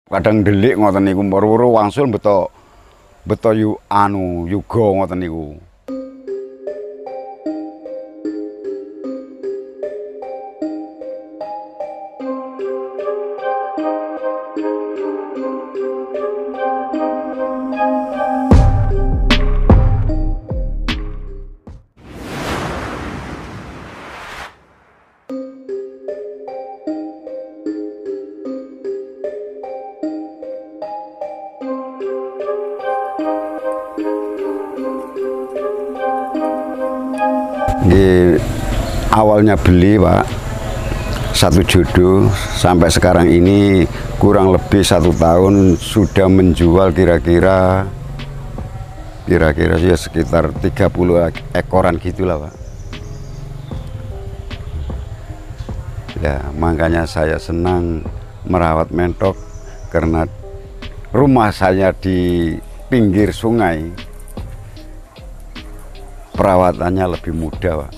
kadang delik ngoten niku weru wangsul beto yuga ngoten niku. Awalnya beli Pak, satu jodoh, sampai sekarang ini kurang lebih 1 tahun sudah menjual kira-kira ya sekitar 30 ekoran gitulah Pak. Ya makanya saya senang merawat mentok karena rumah saya di pinggir sungai, perawatannya lebih mudah Pak.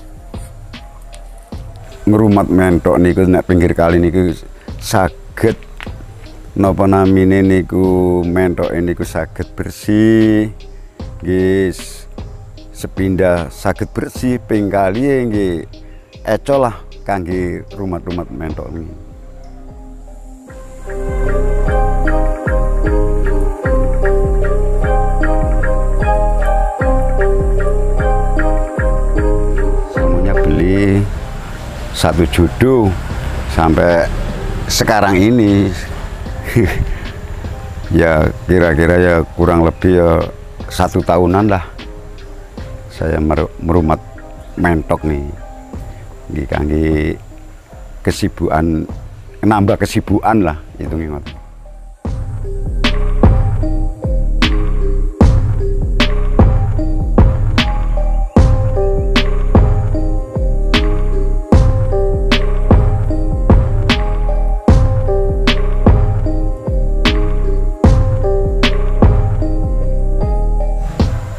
Ngrumat mentok niku nek pinggir kali niku saged napa namine niku mentok niku saged bersih nggih, sepindah saged bersih ping kali nggih ecol lah kangge rumat-rumat mentok niki. Semuanya beli satu jodoh sampai sekarang ini ya kira-kira ya kurang lebih ya 1 tahunan lah saya merumat mentok nih kangge kesibukan, nambah kesibukan lah itu ngingot.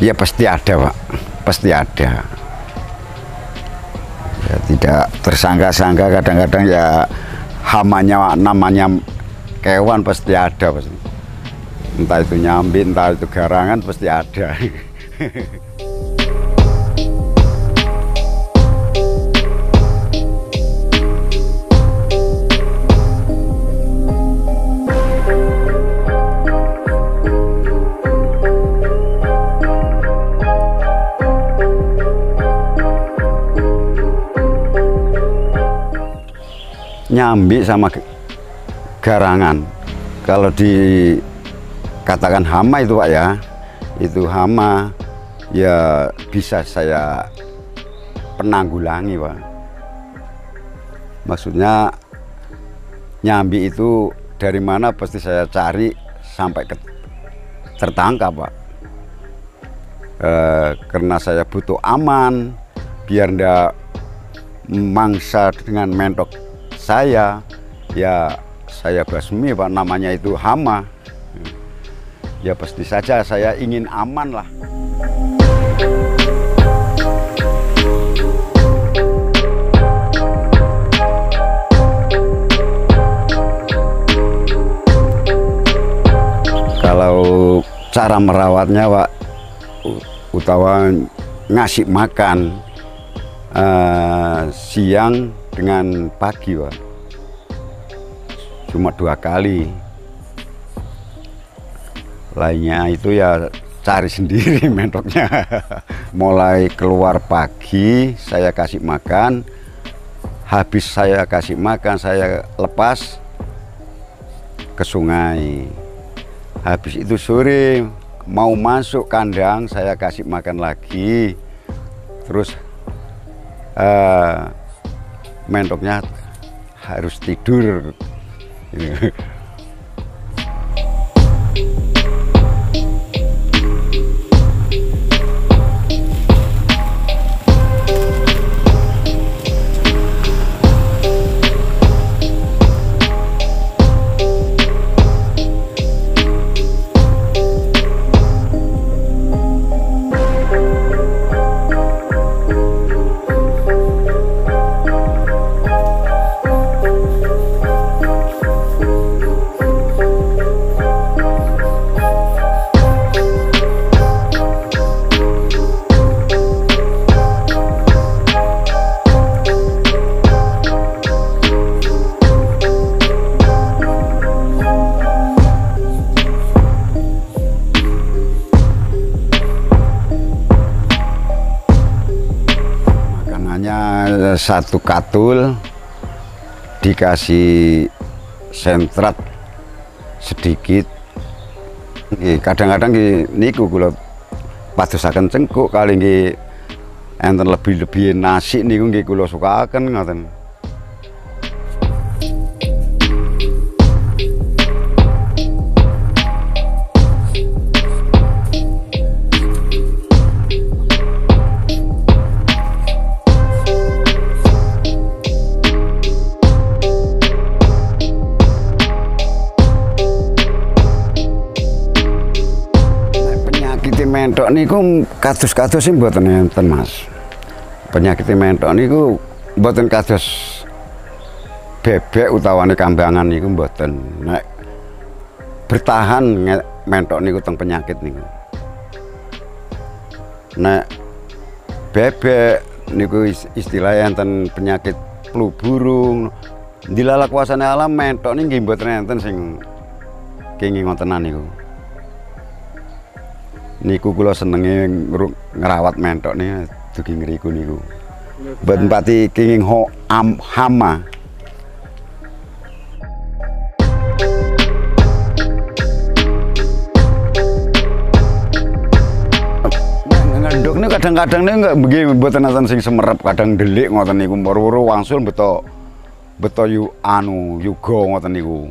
Ya pasti ada Pak, pasti ada. Ya, tidak tersangka-sangka, kadang-kadang ya hamanya namanya kewan pasti ada pasti. Entah itu nyambi, entah itu garangan pasti ada. Nyambi sama garangan, kalau dikatakan hama itu Pak ya, itu hama ya bisa saya penanggulangi Pak. Maksudnya nyambi itu dari mana pasti saya cari sampai tertangkap Pak. Karena saya butuh aman biar ndak mangsa dengan mentok saya, ya saya basmi Pak, namanya itu hama. Ya pasti saja saya ingin aman lah. Kalau cara merawatnya Pak, utawa ngasih makan siang dengan pagi Pak, cuma 2 kali, lainnya itu ya cari sendiri mentoknya. Mulai keluar pagi saya kasih makan, habis saya kasih makan saya lepas ke sungai, habis itu sore mau masuk kandang saya kasih makan lagi, terus mentoknya harus tidur. satu katul dikasih sentrat sedikit. Kadang-kadang niku kula padosaken cengkuk kali nggih enten lebih nasi niku nggih kula sukaken ngoten. Mentok niku kados-kados sing mboten enten, Mas. Penyakit mentok niku mboten kados bebek utawane kambangan niku mboten. Nek bertahan mentok niku teng penyakit niku. Nek bebek niku istilahnya enten penyakit flu burung. Dilala kuasane alam mentok niki mboten enten sing kenging ngontenan niku. Niku kula senenge ngerawat mentok nih dugi ngriku niku. Mboten pati kenging hama. Ngenduk niku kadang-kadang niku enggak begini mboten enten sing semerep, kadang delik ngoten niku wuru-wuru wangsul beto yuga ngoten niku.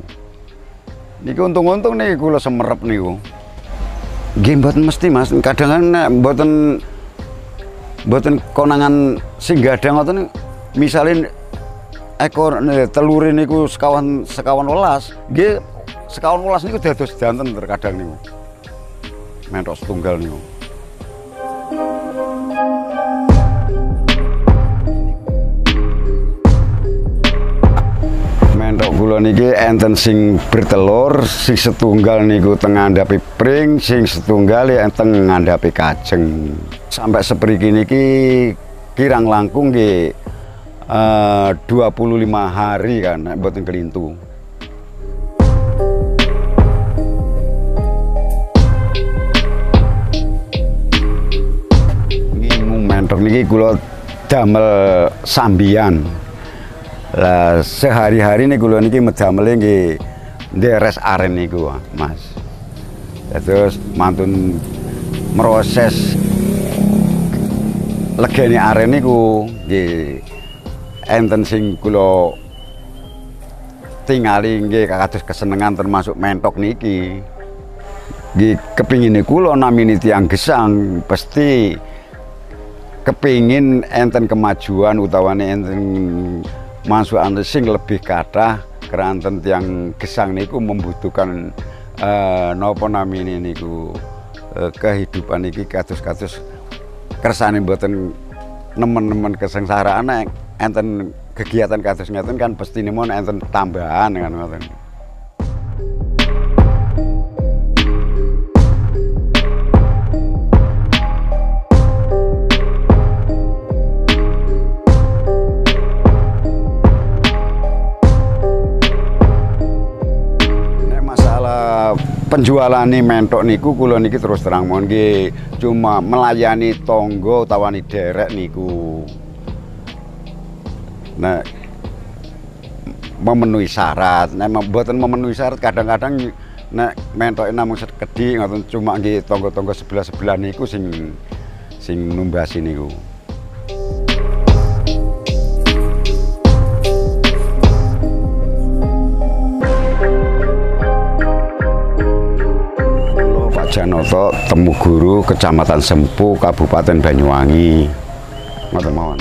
Niku untung-untung niku kula semerep niku. Nggih mboten mesti, Mas. Kadang mboten konangan sing gadang ngoten misalin ekor telure niku sekawan welas, nggih sekawan welas niku dados danten terkadang niku. Mentok setunggal niku. Mentok kula niki enten sing bertelur, sing setunggal niku teng ngandhapi pring, sing setunggal enten ngandhapi kajeng. Sampai sepriki niki kirang langkung nggih 25 hari kan mboten kelintu. Ngingu mentok niki kula damel sambian. Lah sehari-hari nih kula niki medamel nggih nderes aren niku, Mas. Terus mantun proses legene aren niku nggih enten sing kula tingali nggih kados kesenengan termasuk mentok niki. Nggih kepingine kula namine tiyang gesang pasti kepingin enten kemajuan utawane enten masukan sing lebih kathah keranten tiyang gesang niku membutuhkan napa namine niku kehidupan iki kados-kados kersane mboten nemen-nemen kesengsaraan enten kegiatan kados ngeten kan pasti nemon enten tambahan kan ngoten. Penjualan mentok niku kula niki terus terang mohon nggih cuma melayani tonggo utawane derek niku. Nah memenuhi syarat, nek mboten memenuhi syarat kadang-kadang nek mentoke namung sekedhik ngoten cuma nggih tonggo-tonggo sebelah-sebelah niku sing numbasi niku. Janoto Temu Guru, Kecamatan Sempu, Kabupaten Banyuwangi. Ngoten mawon.